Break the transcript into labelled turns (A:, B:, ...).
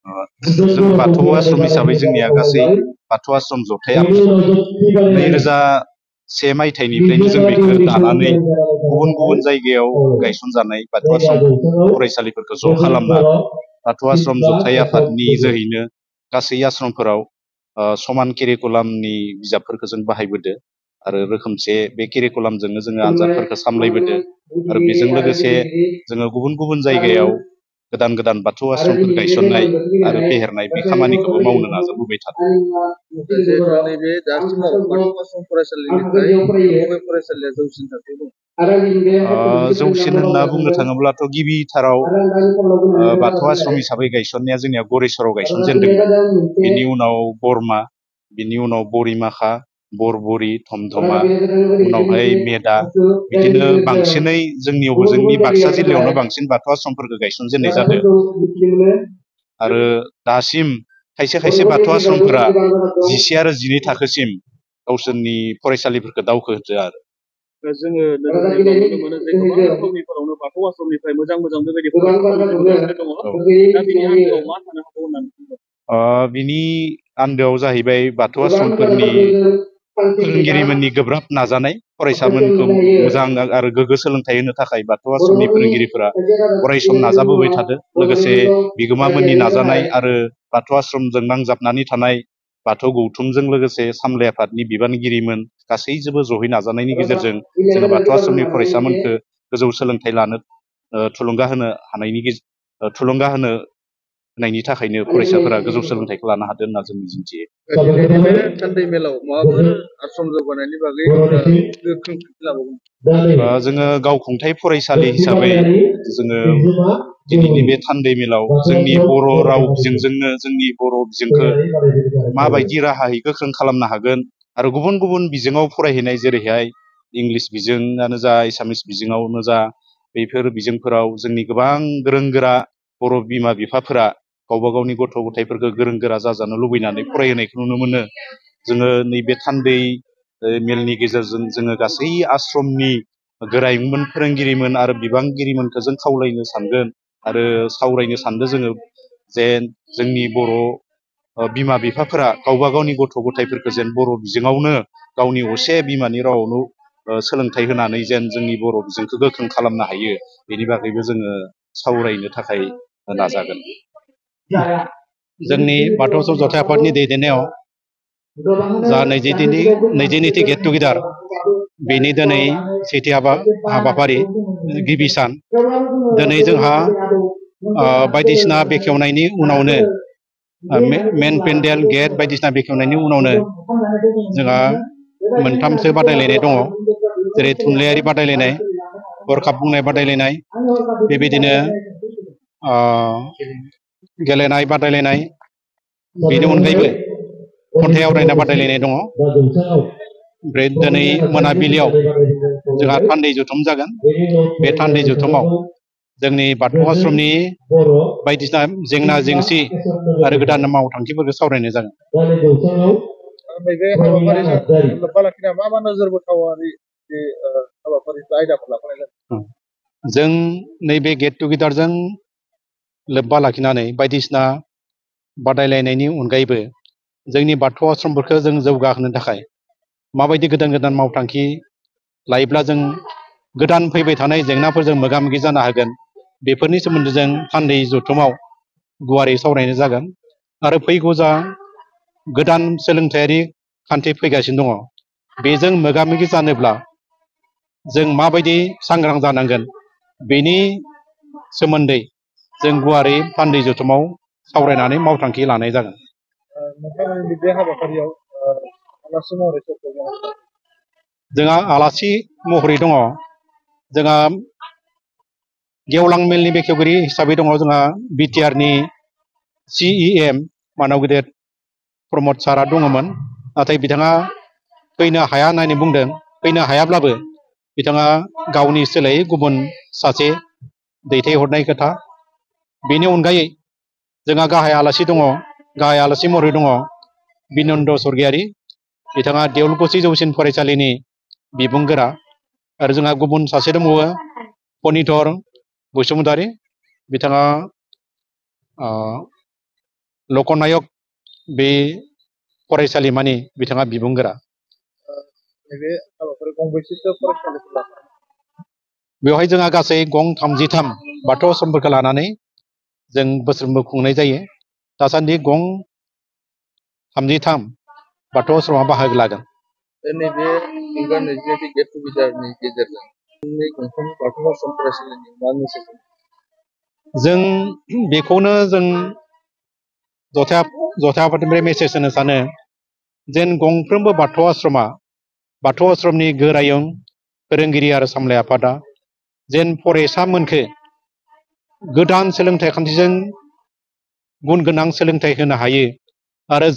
A: जों बाथौ आश्रम हिसाबै जोंनिया गासै बाथौ आश्रम जथाया 2001 मायथाइनिफ्रायनो जों बेखौ दानानै गुबुन गुबुन जायगायाव गायसनजानाय बाथौ आश्रम फरायसालिफोरखौ ज' खालामना बाथौ आश्रम जथाय आफादनि जोहैनो गासै आश्रमफोराव समान केरिकुलामनि बिजाबफोरखौ जों बाहायबोदों आरो रोखोमसे बे केरिकुलामजोंनो जोङो आनजादफोरखौ सामलायबोदों आरो बेजों लोगोसे जोङो गुबुन गुबुन जायगायाव गोदान गोदान बाथौ आश्रमफोर गायसननाय आरो फेहेरनाय बे खामानिखौबो मावनो नाजाबोबाय थादों।
B: जिहेतु नैबे दासिमाव बाथौ आश्रम फरायसालिनिफ्राय बबे फरायसालिया जौसिन थाखोआव दं?
A: जौसिन होनना बुंनो थाङोब्लाथ' गिबिथाराव बाथौ आश्रम हिसाबै गायसननाया जोंनिया गरेस्वराव गायसनजेनदोंमोन। बिनि उनाव बरमा, बिनि उनाव बरिमाखा, बरबरि, धमधमा, उनावहाय मेदा, बिदिनो बांसिनै जोंनि बाक्सा जिल्लायावनो बांसिन बाथौ आश्रमफोरखौ गायसनजेननाय जादों आरो दासिम खायसे खायसे बाथौ आश्रमफोरा 10 आरो 12 थाखोसिम गावसोरनि फरायसालिफोरखौ दावखोहोदों आरो
B: जोङो नुनो मोनो जे गोबां थावनिफोरावनो बाथौ आश्रमनिफ्राय मोजां मोजां बेबायदि फरायसाफोर दङ। दा बिनि आन्दोआव मा थानो हागौ होननानै बुंदों?
A: बिनि आन्दोआव जाहैबाय बाथौ आश्रमफोरनि फोरोंगिरिमोननि गोब्राब नाजानाय, फरायसामोनखौ मोजां आरो गोग्गो सोलोंथाइ होनो थाखाय बाथौ आश्रमनि फोरोंगिरिफोरा अरायसम नाजाबोबाय थादों। लोगोसे बिगोमामोननि नाजानाय आरो बाथौ आश्रमजों नांजाबनानै थानाय बाथौ गौथुमजों लोगोसे सामलाय आफादनि बिबानगिरिमोन गासैजोंबो जयै नाजानायनि गेजेरजों जोङो बाथौ आश्रमनि फरायसामोनखौ गोजौ सोलोंथाइ लानो थुलुंगा होनायनि थाखायनो फरायसाफोरा गोजौ सोलोंथाइखौ लानो हादों होनना जों मिजिंथियो।
B: थान्दै मेलाव माबाफोर आश्रम जौगानायनि बागै गोख्रों लाबावगोन?
A: जोङो गावखुंथाइ फरायसालि हिसाबै जोङो दिनैनि बे थान्दै मेलाव जोंनि बर' राव बिजोंजोंनो जोंनि बर' बिजोंखौ माबायदि राहायै गोख्रों खालामनो हागोन आरो गुबुन गुबुन बिजोङाव फरायहैनाय जेरैहाय इंलिस बिजोङानो जा, एसामिस बिजोङावनो जा, बेफोर बिजोंफोराव जोंनि गोबां गोरों गोरा बर' बिमा बिफाफोरा गावबा गावनि गथ' गथायफोरखौ गोरों गोरा जाजानो लुबैनानै फरायहोनायखौ नुनो मोनो। जोङो नैबे थान्दै मेलनि गेजेरजों जोङो गासै आश्रमनि गोरायुंमोन, फोरोंगिरिमोन आरो बिबानगिरिमोनखौ जों खावलायनो सानगोन आरो सावरायनो सानदों जोङो जे जोंनि बर' बिमा बिफाफोरा गावबा गावनि गथ' गथायफोरखौ जेन बर' बिजोङावनो गावनि असे बिमानि रावावनो सोलोंथाइ होनानै जेन जोंनि बर' बिजोंखौ गोख्रों खालामनो हायो, बेनि बागैबो जोङो सावरायनो थाखाय नाजागोन। जोंनि बाथौ आश्रम जथाय आफादनि दैदेननायाव जा 22 गेट टुगेदार बेनि दिनै सेथि हाबाफारि गिबि सान। दिनै जोंहा बायदिसिना बेखेवनायनि उनावनो मेन पेन्डेल गेट बायदिसिना बेखेवनायनि उनावनो जोंहा मोनथामसो बादायलायनाय दङ, जेरै थुनलाइयारि बादायलायनाय, हरखाब बुंनाय बादायलायनाय, बेबायदिनो गेलेनाय बादायलायनाय, बेनि अनगायैबो खन्थाइ आवरायनाय बादायलायनाय दङ। ओमफ्राय दिनै मोनाबिलियाव जोंहा थान्दै जथुम जागोन। बे थान्दै जथुमाव जोंनि बाथौ आश्रमनि बायदिसिना जेंना जेंसि आरो गोदान मावथांखिफोरखौ सावरायनाय जागोन।
B: नैबे हाबाफारिजों लोब्बा लाखिना मा नोजोर बोथावारि हाबाफारि आयदाफोर लाफानाय जादों?
A: जों नैबे गेट टुगेदारजों लोब्बा लाखिनानै बायदिसिना बादायलायनायनि अनगायैबो जोंनि बाथौ आश्रमफोरखौ जों जौगाहोनो थाखाय माबायदि गोदान गोदान मावथांखि लायोब्ला जों गोदान फैबाय थानाय जेंनाफोरजों मोगा मोगि जानो हागोन, बेफोरनि सोमोन्दै जों थान्दै जथुमाव गुवारै सावरायनाय जागोन। आरो फैगौ जा गोदान सोलोंथायारि खान्थि फैगासिनो दङ, बेजों मोगा मोगि जानोब्ला जों माबायदि सांग्रां जानांगोन, बेनि सोमोन्दै जों गुवारै थान्दै जथुमाव सावरायनानै मावथांखि लानाय जागोन।
B: नोंथांमोननि बे हाबाफारियाव आलासि महरै
A: जोंहा आलासि महरै दङ, जोंहा गेवलां मेलनि बेखेवगिरि हिसाबै दङ जोंहा बिटिआरनि CEM मानाव गेदेर प्रमद सारआ दङमोन, नाथाय बिथाङा फैनो हाया होननानै बुंदों। फैनो हायाब्लाबो बिथाङा गावनि सोलायै गुबुन सासे दैथायहरनाय खोथा। बेनि अनगायै जोंहा गाहाय आलासि दङ, गाहाय आलासि महरै दङ बिनन्द स्वर्गियारि, बिथाङा देउलकुसि जौसिन फरायसालिनि बिबुंगोरा। आरो जोंहा गुबुन सासे दंबावो फनिधर बसुमतारी, बिथाङा लकनायक बे फरायसालिमानि बिथाङा बिबुंगोरा।
B: नैबे हाबाफारि गंबेसेसो फरायसालिफोर लादों?
A: बेवहाय जोंहा गासै गं 33 बाथौ आश्रमफोरखौ लानानै जों बोसोरफ्रोमबो खुंनाय जायो। दासान्दि गं 33 बाथौ आश्रमा बाहागो लादों।
B: नैबे इंरान नैजिनै गेट टुगेदारनि गेजेरजों जोंनि गंफ्रोम बाथौ आश्रम फरायसालिनि मा मेसेज?
A: जों बेखौनो जों जथायफोरनिफ्राय मेसेज होनो सानो जेन गंफ्रोमबो बाथौ आश्रमनि गोरायुं फोरोंगिरि आरो सामलाय आफादा जेन फरायसामोनखो गोदान सोलोंथाइ खान्थिजों गुन गोनां सोलोंथाइ होनो हायो आरो